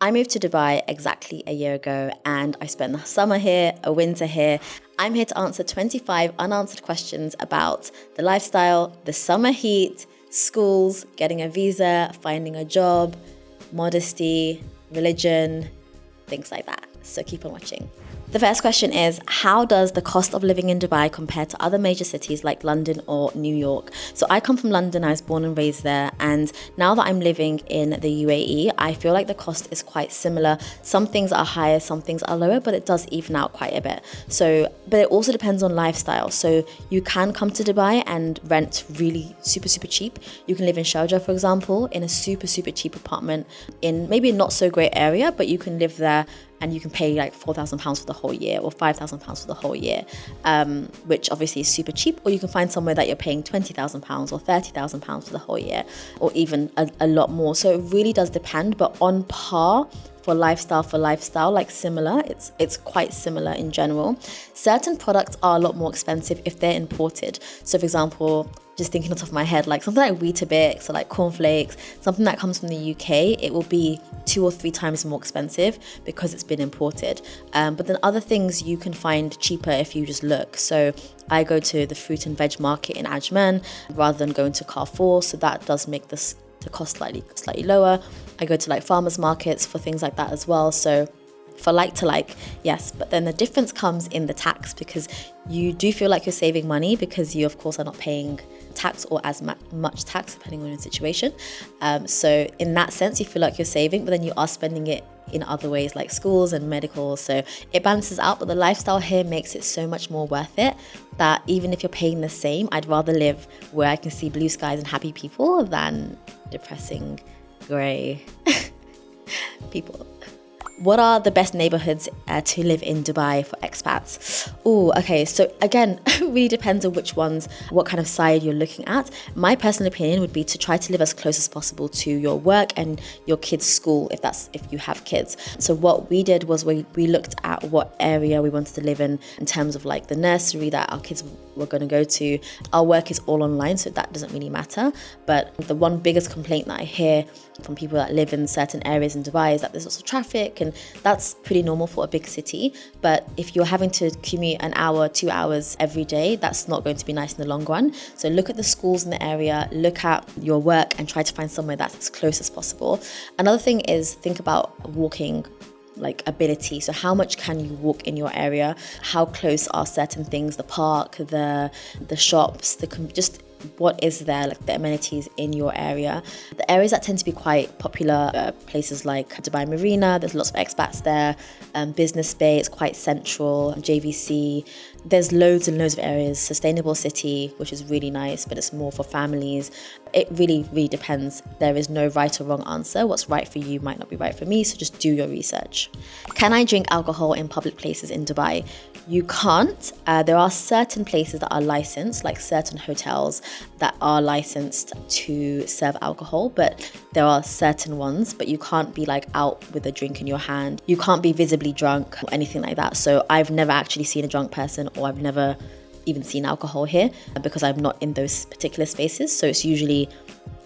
I moved to Dubai exactly a year ago and I spent the summer here, a winter here. I'm here to answer 25 unanswered questions about the lifestyle, the summer heat, schools, getting a visa, finding a job, modesty, religion, things like that. So keep on watching. The first question is, how does the cost of living in Dubai compare to other major cities like London or New York? So I come from London, I was born and raised there, and now that I'm living in the UAE, I feel like the cost is quite similar. Some things are higher, some things are lower, but it does even out quite a bit. But it also depends on lifestyle. So you can come to Dubai and rent really super cheap. You can live in Sharjah, for example, in a super cheap apartment in maybe a not so great area, but you can live there and you can pay like £4,000 for the whole year or £5,000 for the whole year, which obviously is super cheap. Or you can find somewhere that you're paying £20,000 or £30,000 for the whole year, or even a lot more. So it really does depend, but on par for lifestyle, like similar, it's quite similar in general. Certain products are a lot more expensive if they're imported. So for example, just thinking on top of my head, like something like Weetabix or like cornflakes, something that comes from the UK, it will be 2 or 3 times more expensive because it's been imported. But then other things you can find cheaper if you just look. So I go to the fruit and veg market in Ajman rather than going to Carrefour, so that does make the cost slightly lower. I go to like farmers markets for things like that as well. So for like to like, yes, but then the difference comes in the tax, because you do feel like you're saving money because you of course are not paying tax or as much tax depending on your situation. So in that sense you feel like you're saving, but then you are spending it in other ways like schools and medical, so it balances out. But the lifestyle here makes it so much more worth it that even if you're paying the same, I'd rather live where I can see blue skies and happy people than depressing grey people. What are the best neighbourhoods to live in Dubai for expats? Oh, okay, so again, it really depends on what kind of side you're looking at. My personal opinion would be to try to live as close as possible to your work and your kids' school, if you have kids. So what we did was we looked at what area we wanted to live in terms of like the nursery that our kids were going to go to. Our work is all online, so that doesn't really matter. But the one biggest complaint that I hear from people that live in certain areas in Dubai is that there's lots of traffic, and that's pretty normal for a big city. But if you're having to commute an hour, 2 hours every day, that's not going to be nice in the long run. So look at the schools in the area, look at your work, and try to find somewhere that's as close as possible. Another thing is think about walking like ability. So how much can you walk in your area? How close are certain things, the park, the shops, just what is there, like the amenities in your area. The areas that tend to be quite popular, places like Dubai Marina, there's lots of expats there, Business Bay, it's quite central, JVC, there's loads and loads of areas, Sustainable City, which is really nice, but it's more for families. It really depends. There is no right or wrong answer. What's right for you might not be right for me, so just do your research. Can I drink alcohol in public places in Dubai? You can't. There are certain places that are licensed, like certain hotels that are licensed to serve alcohol, but there are certain ones, but you can't be like out with a drink in your hand. You can't be visibly drunk or anything like that. So I've never actually seen a drunk person, or I've never even seen alcohol here because I'm not in those particular spaces. So it's usually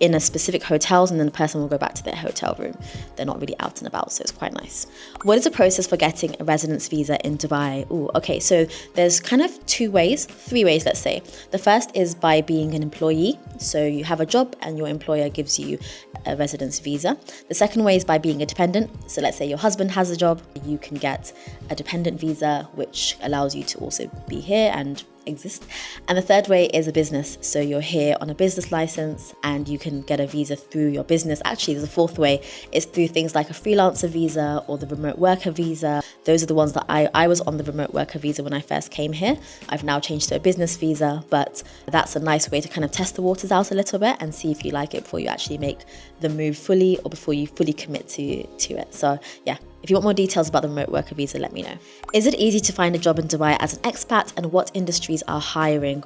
in a specific hotels, and then the person will go back to their hotel room. They're not really out and about, so it's quite nice. What is the process for getting a residence visa in Dubai? Okay, so there's kind of 3 ways, let's say. The first is by being an employee. So you have a job and your employer gives you a residence visa. The second way is by being a dependent. So let's say your husband has a job, you can get a dependent visa, which allows you to also be here and exist. And the third way is a business. So you're here on a business license and you can get a visa through your business. Actually, there's a fourth way. It's through things like a freelancer visa or the remote worker visa. Those are the ones that I was on the remote worker visa when I first came here. I've now changed to a business visa, but that's a nice way to kind of test the waters out a little bit and see if you like it before you actually make the move fully, or before you fully commit to it. So yeah, if you want more details about the remote worker visa, let me know. Is it easy to find a job in Dubai as an expat, and what industries are hiring?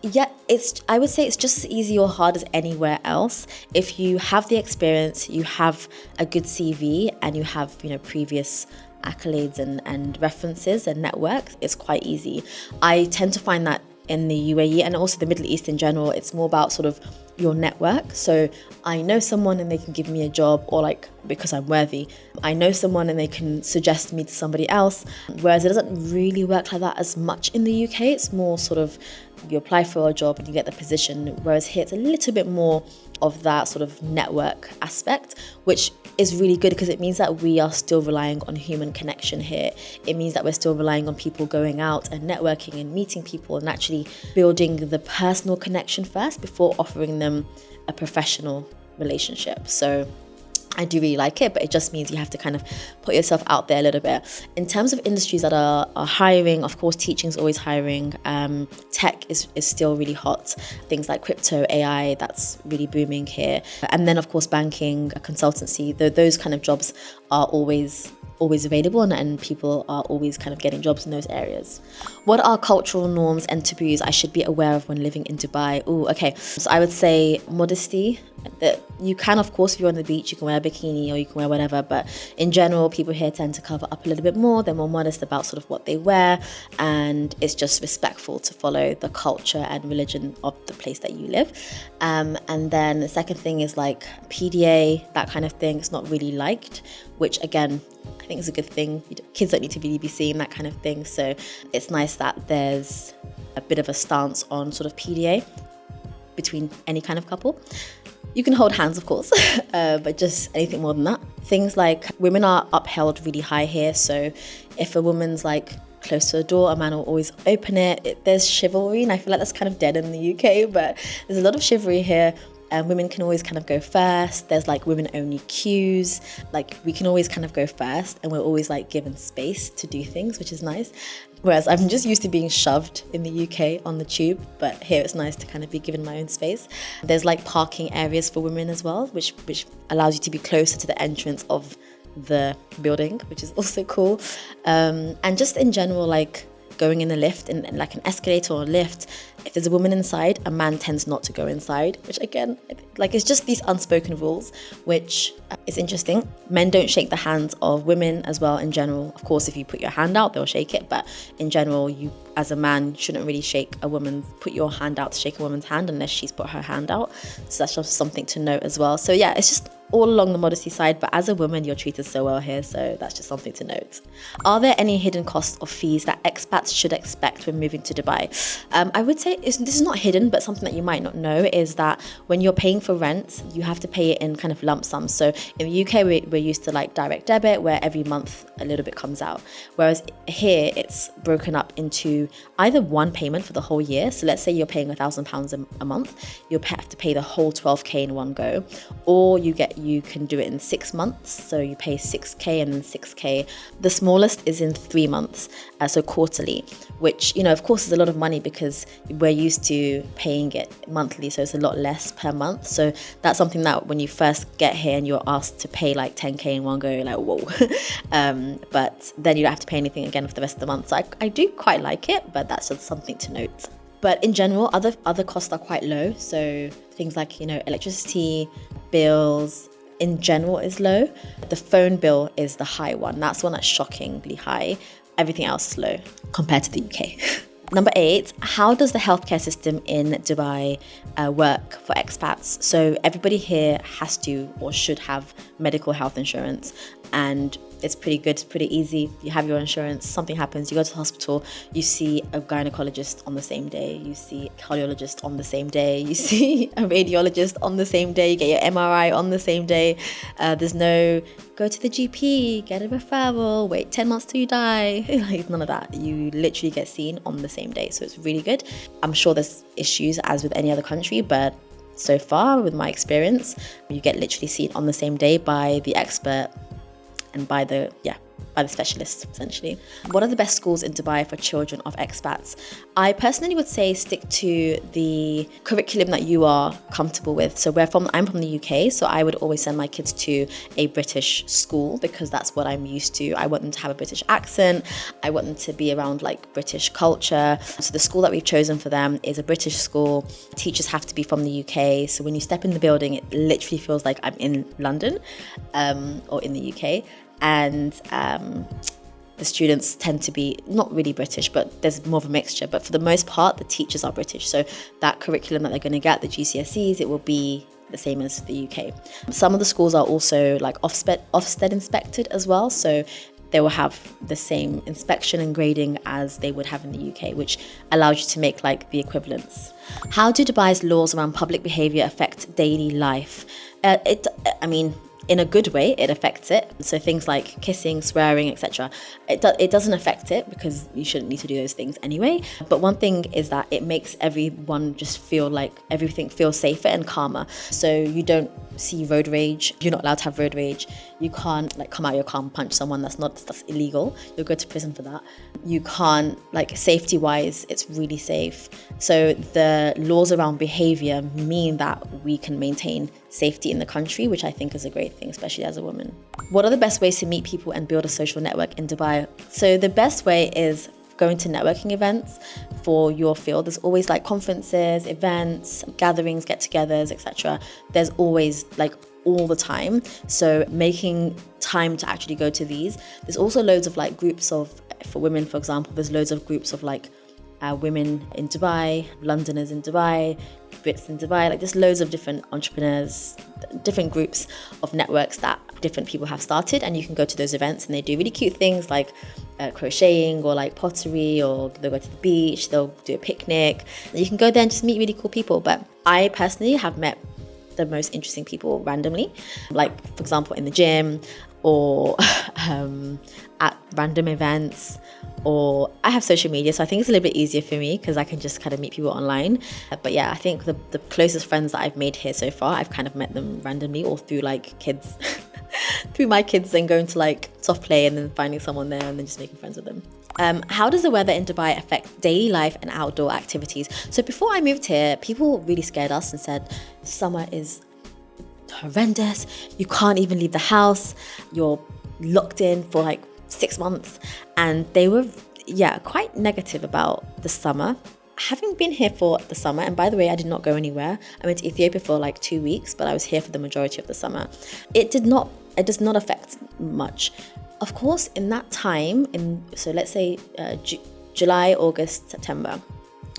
Yeah, I would say it's just as easy or hard as anywhere else. If you have the experience, you have a good CV, and you have, previous accolades and references and networks, it's quite easy. I tend to find that in the UAE and also the Middle East in general, it's more about sort of your network. So I know someone and they can give me a job, or like because I'm worthy, I know someone and they can suggest me to somebody else. Whereas it doesn't really work like that as much in the UK. It's more sort of you apply for a job and you get the position. Whereas here it's a little bit more of that sort of network aspect, which is really good because it means that we are still relying on human connection here. It means that we're still relying on people going out and networking and meeting people and actually building the personal connection first before offering them a professional relationship. So I do really like it, but it just means you have to kind of put yourself out there a little bit. In terms of industries that are hiring, of course, teaching is always hiring. Tech is still really hot. Things like crypto, AI, that's really booming here. And then, of course, banking, consultancy, those kind of jobs are always available, and people are always kind of getting jobs in those areas. What are cultural norms and taboos I should be aware of when living in Dubai? Okay. So I would say modesty. That you can, of course, if you're on the beach, you can wear a bikini or you can wear whatever, but in general, people here tend to cover up a little bit more. They're more modest about sort of what they wear, and it's just respectful to follow the culture and religion of the place that you live. And then the second thing is like PDA, that kind of thing. It's not really liked, which again, I think is a good thing. Kids don't need to really be seeing that kind of thing. So it's nice that there's a bit of a stance on sort of PDA between any kind of couple. You can hold hands, of course, but just anything more than that. Things like women are upheld really high here. So if a woman's like close to a door, a man will always open it. There's chivalry, and I feel like that's kind of dead in the UK, but there's a lot of chivalry here. Women can always kind of go first. There's like women only queues. Like we can always kind of go first, and we're always like given space to do things, which is nice. Whereas I'm just used to being shoved in the UK on the tube, but here it's nice to kind of be given my own space. There's like parking areas for women as well, which allows you to be closer to the entrance of the building, which is also cool. And just in general, like going in a lift, in like an escalator or a lift, if there's a woman inside, a man tends not to go inside, which again, like it's just these unspoken rules, which is interesting. Men don't shake the hands of women as well in general. Of course, if you put your hand out, they'll shake it, but in general, you as a man shouldn't really put your hand out to shake a woman's hand unless she's put her hand out. So that's just something to note as well. So yeah, it's just all along the modesty side, but as a woman, you're treated so well here, so that's just something to note. Are there any hidden costs or fees that expats should expect when moving to Dubai? I would say this is not hidden, but something that you might not know is that when you're paying for rent, you have to pay it in kind of lump sums. So in the UK, we're used to like direct debit, where every month a little bit comes out. Whereas here, it's broken up into either one payment for the whole year. So let's say you're paying £1,000 a month, you'll have to pay the whole 12k in one go, or you can do it in 6 months. So you pay 6k and then 6k. The smallest is in 3 months, so quarterly, which, of course is a lot of money because we're used to paying it monthly. So it's a lot less per month. So that's something that when you first get here and you're asked to pay like 10k in one go, you're like, whoa. But then you don't have to pay anything again for the rest of the month. So I do quite like it, but that's just something to note. But in general, other costs are quite low. So things like, electricity, bills, in general is low. The phone bill is the high one. That's one that's shockingly high. Everything else is low compared to the UK. Number 8, how does the healthcare system in Dubai work for expats? So everybody here has to or should have medical health insurance, and it's pretty good, it's pretty easy. You have your insurance, something happens, you go to the hospital, you see a gynecologist on the same day, you see a cardiologist on the same day, you see a radiologist on the same day, you get your MRI on the same day. There's no go to the GP, get a referral, wait 10 months till you die. Like none of that. You literally get seen on the same day. So it's really good. I'm sure there's issues as with any other country, but so far with my experience, you get literally seen on the same day by the expert and by the specialist, essentially. What are the best schools in Dubai for children of expats? I personally would say stick to the curriculum that you are comfortable with. So I'm from the UK, so I would always send my kids to a British school because that's what I'm used to. I want them to have a British accent. I want them to be around like British culture. So the school that we've chosen for them is a British school. Teachers have to be from the UK. So when you step in the building, it literally feels like I'm in London or in the UK. And the students tend to be not really British, but there's more of a mixture. But for the most part, the teachers are British. So that curriculum that they're going to get, the GCSEs, it will be the same as the UK. Some of the schools are also like Ofsted inspected as well. So they will have the same inspection and grading as they would have in the UK, which allows you to make like the equivalents. How do Dubai's laws around public behaviour affect daily life? In a good way, it affects it. So things like kissing, swearing, etc. It doesn't affect it because you shouldn't need to do those things anyway. But one thing is that it makes everyone just feel like everything feels safer and calmer. So you don't see road rage. You're not allowed to have road rage. You can't like come out of your car and punch someone. That's illegal. You'll go to prison for that. You can't, like, safety wise, it's really safe. So the laws around behaviour mean that we can maintain safety in the country, which I think is a great thing, especially as a woman. What are the best ways to meet people and build a social network in Dubai? So the best way is going to networking events for your field. There's always like conferences, events, gatherings, get-togethers, etc. There's always like all the time. So making time to actually go to these. There's also loads of like groups of, for women, for example, there's loads of groups of like women in Dubai, Londoners in Dubai, Brits in Dubai. Like there's loads of different entrepreneurs, different groups of networks that different people have started, and you can go to those events and they do really cute things like crocheting or like pottery, or they'll go to the beach, they'll do a picnic. And you can go there and just meet really cool people. But I personally have met the most interesting people randomly, like for example in the gym, or at random events, or I have social media, so I think it's a little bit easier for me because I can just kind of meet people online. But yeah, I think the closest friends that I've made here so far, I've kind of met them randomly or through like kids, through my kids, then going to like soft play and then finding someone there and then just making friends with them. How does the weather in Dubai affect daily life and outdoor activities? So before I moved here, people really scared us and said, summer is horrendous, you can't even leave the house, you're locked in for like 6 months. And they were quite negative about the summer. Having been here for the summer, and by the way, I did not go anywhere. I went to Ethiopia for like 2 weeks, but I was here for the majority of the summer. It does not affect much. Of course, in that time, so let's say July, August, September,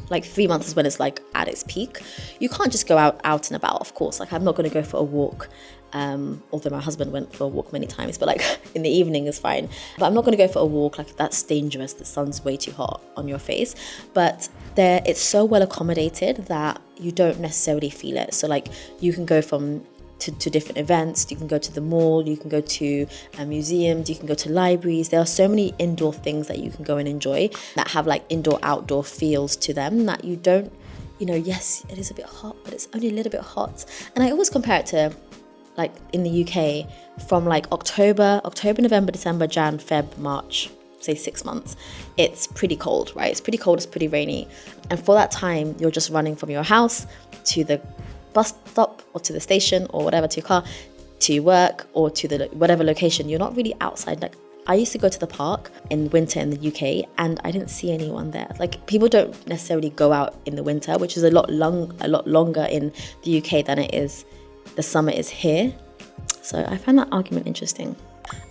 like 3 months is when it's like at its peak. You can't just go out and about, of course. Like I'm not going to go for a walk, although my husband went for a walk many times, but like in the evening is fine. But I'm not going to go for a walk, like that's dangerous. The sun's way too hot on your face. But there, it's so well accommodated that you don't necessarily feel it. So like you can go to different events, you can go to the mall, you can go to museums, you can go to libraries. There are so many indoor things that you can go and enjoy that have like indoor-outdoor feels to them that you don't, yes, it is a bit hot, but it's only a little bit hot. And I always compare it to like in the UK from like October, November, December, Jan, Feb, March, say 6 months. It's pretty cold, right? It's pretty cold, it's pretty rainy. And for that time, you're just running from your house to the bus stop or to the station or whatever, to your car, to work or to the whatever location. You're not really outside. Like I used to go to the park in winter in the UK and I didn't see anyone there. Like people don't necessarily go out in the winter, which is a lot longer in the UK than it is the summer is here. So I find that argument interesting.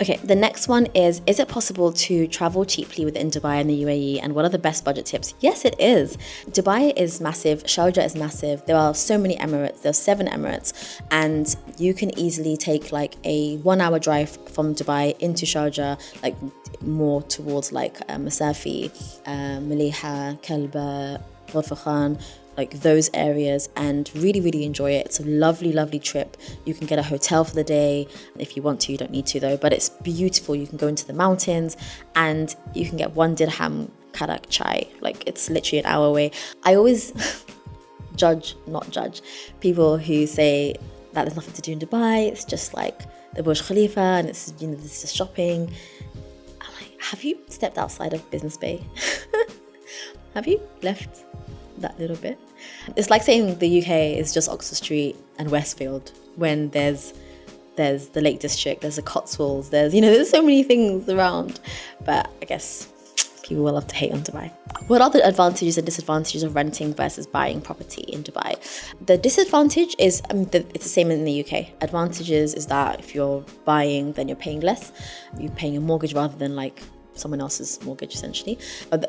Okay, the next one is it possible to travel cheaply within Dubai and the UAE, and what are the best budget tips? Yes, it is. Dubai is massive, Sharjah is massive. There are so many Emirates, there are 7 Emirates, and you can easily take like a 1-hour drive from Dubai into Sharjah, like more towards like Masafi, Maliha, Kalba, Ghurfa Khan, like those areas, and really enjoy it. It's a lovely trip. You can get a hotel for the day if you want to. You don't need to though, but it's beautiful. You can go into the mountains and you can get 1 dirham karak chai. Like it's literally an hour away. I always not judge people who say that there's nothing to do in Dubai. It's just like the Burj Khalifa and it's this is shopping. I'm like, have you stepped outside of Business Bay? Have you left that little bit? It's like saying the UK is just Oxford Street and Westfield when there's the Lake District, there's the Cotswolds, there's so many things around. But I guess people will love to hate on Dubai. What are the advantages and disadvantages of renting versus buying property in Dubai? The disadvantage is it's the same in the UK. Advantages is that if you're buying, then you're paying less. You're paying a mortgage rather than like someone else's mortgage essentially.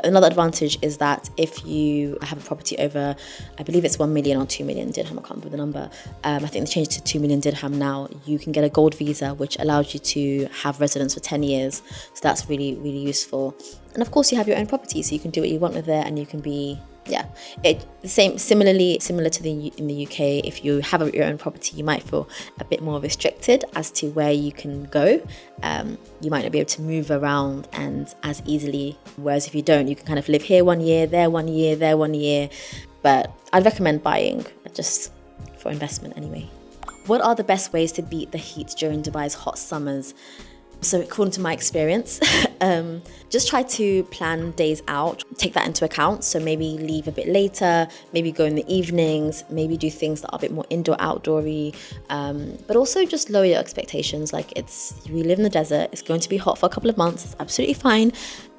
Another advantage is that if you have a property over, I believe it's 1 million or 2 million dirham, I can't remember the number. I think they changed it to 2 million dirham now. You can get a gold visa, which allows you to have residence for 10 years. So that's really, really useful. And of course you have your own property, so you can do what you want with it, and you can be, similar to in the UK. If you have your own property, you might feel a bit more restricted as to where you can go. You might not be able to move around and as easily, whereas if you don't, you can kind of live here 1 year, there 1 year, there 1 year. But I'd recommend buying, just for investment anyway. What are the best ways to beat the heat during Dubai's hot summers? So according to my experience, just try to plan days out, take that into account. So maybe leave a bit later, maybe go in the evenings, maybe do things that are a bit more indoor, outdoorsy, but also just lower your expectations. Like we live in the desert, it's going to be hot for a couple of months, it's absolutely fine.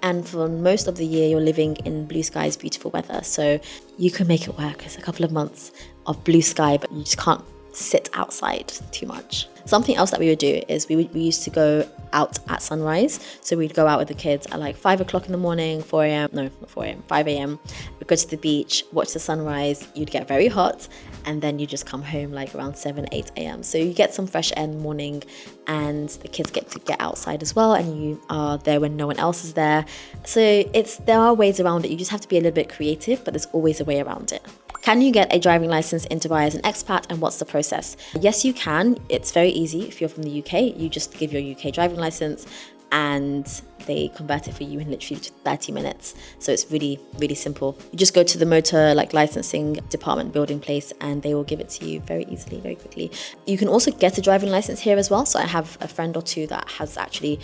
And for most of the year, you're living in blue skies, beautiful weather. So you can make it work. It's a couple of months of blue sky, but you just can't sit outside too much. Something else that we would do is we used to go out at sunrise. So we'd go out with the kids at like 5 o'clock in the morning, 4 a.m. No, not 4 a.m., 5 a.m. We'd go to the beach, watch the sunrise. You'd get very hot, and then you just come home like around 7, 8 a.m. So you get some fresh air in the morning, and the kids get to get outside as well, and you are there when no one else is there. So there are ways around it. You just have to be a little bit creative, but there's always a way around it. Can you get a driving license in Dubai as an expat, and what's the process? Yes, you can. It's very easy. If you're from the UK, you just give your UK driving license and they convert it for you in literally 30 minutes. So it's really, really simple. You just go to the motor licensing department building place, and they will give it to you very easily, very quickly. You can also get a driving license here as well. So I have a friend or two that has actually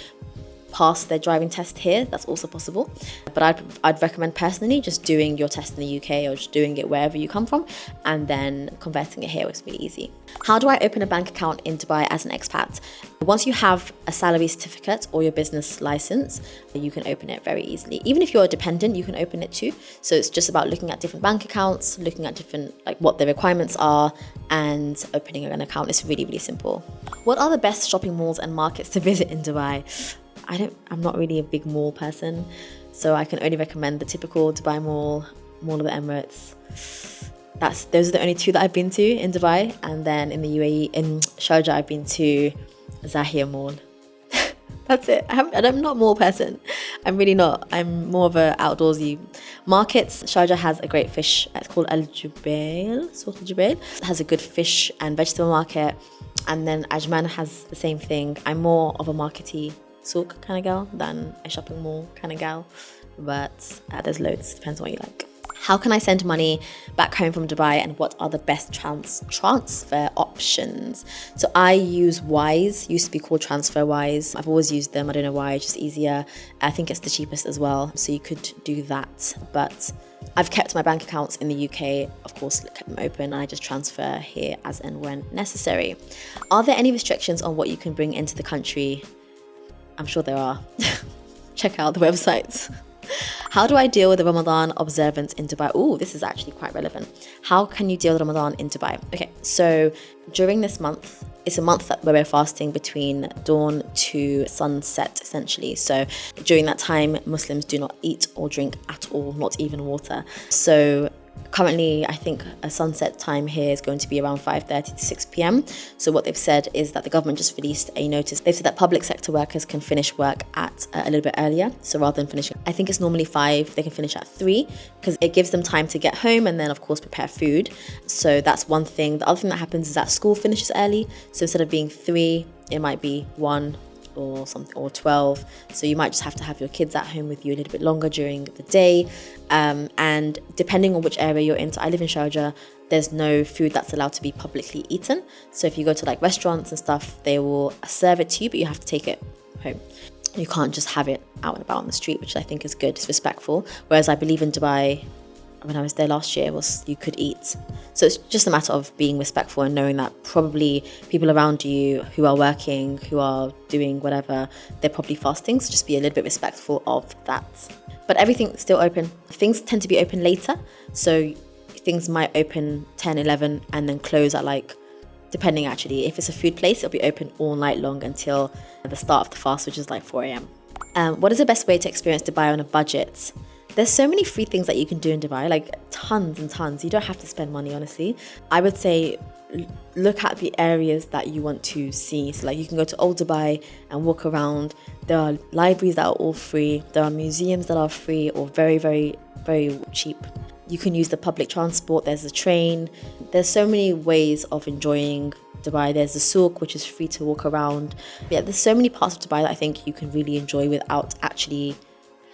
pass their driving test here. That's also possible, but I'd recommend personally just doing your test in the UK, or just doing it wherever you come from, and then converting it here is really easy. How do I open a bank account in Dubai as an expat? Once you have a salary certificate or your business license, you can open it very easily. Even if you're a dependent, you can open it too. So it's just about looking at different bank accounts, looking at different, like what the requirements are, and opening an account. It's really, really simple. What are the best shopping malls and markets to visit in Dubai? I'm not really a big mall person, so I can only recommend the typical Dubai Mall, Mall of the Emirates. Those are the only two that I've been to in Dubai, and then in the UAE, in Sharjah, I've been to Zahir Mall. That's it. I'm not a mall person. I'm really not. I'm more of a outdoorsy. Markets, Sharjah has a great fish. It's called Al-Jubail, Souq Al-Jubail. It has a good fish and vegetable market. And then Ajman has the same thing. I'm more of a markety souk kind of girl than a shopping mall kind of gal, but there's loads, depends on what you like. How can I send money back home from Dubai, and what are the best transfer options? So I use Wise, used to be called TransferWise. I've always used them. I don't know why, it's just easier. I think it's the cheapest as well, so you could do that. But I've kept my bank accounts in the UK, of course, kept them open, and I just transfer here as and when necessary. Are there any restrictions on what you can bring into the country? I'm sure there are. Check out the websites. How do I deal with the Ramadan observance in Dubai? Oh, this is actually quite relevant. How can you deal with Ramadan in Dubai? Okay, so during this month, it's a month where we're fasting between dawn to sunset, essentially. So during that time, Muslims do not eat or drink at all, not even water. So currently, I think a sunset time here is going to be around 5:30 to 6 p.m. So what they've said is that the government just released a notice. They've said that public sector workers can finish work at a little bit earlier. So rather than finishing, I think it's normally 5, they can finish at 3, because it gives them time to get home and then, of course, prepare food. So that's one thing. The other thing that happens is that school finishes early. So instead of being 3, it might be 1 or something, or 12. So you might just have to have your kids at home with you a little bit longer during the day. And depending on which area you're in, so I live in Sharjah, there's no food that's allowed to be publicly eaten. So if you go to like restaurants and stuff, they will serve it to you, but you have to take it home. You can't just have it out and about on the street, which I think is good, it's respectful. Whereas I believe in Dubai, when I was there last year, you could eat. So it's just a matter of being respectful and knowing that probably people around you who are working, who are doing whatever, they're probably fasting. So just be a little bit respectful of that. But everything's still open. Things tend to be open later. So things might open 10, 11 and then close at depending actually. If it's a food place, it'll be open all night long until the start of the fast, which is 4 a.m. What is the best way to experience Dubai on a budget? There's so many free things that you can do in Dubai, like tons and tons. You don't have to spend money, honestly. I would say look at the areas that you want to see. So like you can go to Old Dubai and walk around. There are libraries that are all free. There are museums that are free or very, very, very cheap. You can use the public transport. There's a train. There's so many ways of enjoying Dubai. There's the souk, which is free to walk around. Yeah, there's so many parts of Dubai that I think you can really enjoy without actually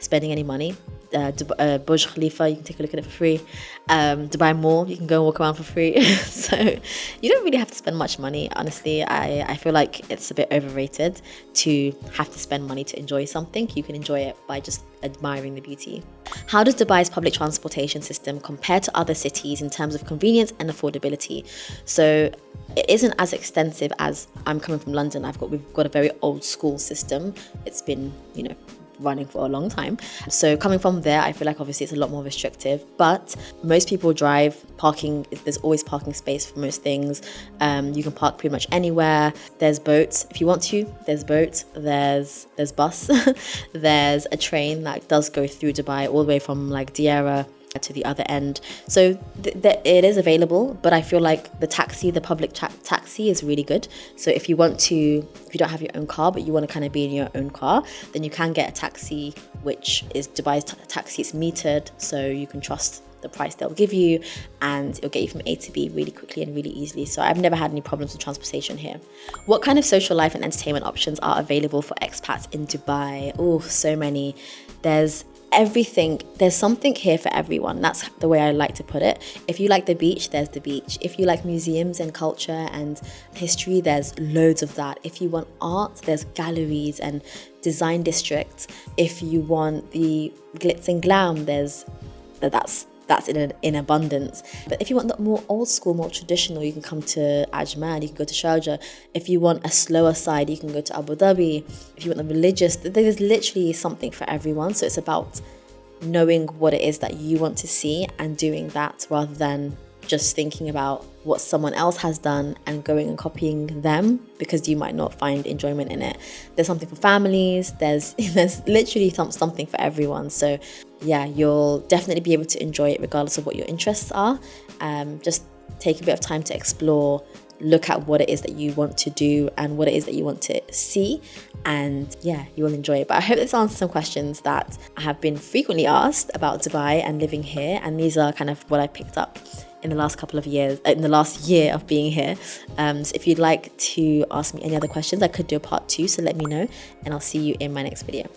spending any money. Burj Khalifa, you can take a look at it for free. Dubai Mall, you can go and walk around for free. So you don't really have to spend much money, honestly. I feel like it's a bit overrated to have to spend money to enjoy something. You can enjoy it by just admiring the beauty. How does Dubai's public transportation system compare to other cities in terms of convenience and affordability? So it isn't as extensive as, I'm coming from London. We've got a very old school system. It's been, running for a long time. So coming from there, I feel like obviously it's a lot more restrictive, but most people drive. Parking, there's always parking space for most things. You can park pretty much anywhere. There's boats if you want to. There's boats. There's bus. There's a train that does go through Dubai all the way from like Deira to the other end. So it is available, but I feel like the public taxi is really good. So if you don't have your own car, but you want to kind of be in your own car, then you can get a taxi, which is Dubai's taxi. It's metered, so you can trust the price they'll give you, and it'll get you from A to B really quickly and really easily. So I've never had any problems with transportation here. What kind of social life and entertainment options are available for expats in Dubai? Oh, so many. There's everything. There's something here for everyone. That's the way I like to put it. If you like the beach, there's the beach. If you like museums and culture and history, there's loads of that. If you want art, there's galleries and design districts. If you want the glitz and glam, that's in abundance. But if you want the more old school, more traditional, you can come to Ajman, you can go to Sharjah. If you want a slower side, you can go to Abu Dhabi. If you want the religious, there's literally something for everyone. So it's about knowing what it is that you want to see and doing that, rather than just thinking about what someone else has done and going and copying them, because you might not find enjoyment in it. There's something for families. There's literally something for everyone. So yeah, you'll definitely be able to enjoy it regardless of what your interests are. Just take a bit of time to explore, look at what it is that you want to do and what it is that you want to see, and yeah, you will enjoy it. But I hope this answers some questions that I have been frequently asked about Dubai and living here, and these are kind of what I picked up in the last couple of years, in the last year of being here. So if you'd like to ask me any other questions, I could do a part 2, so let me know, and I'll see you in my next video.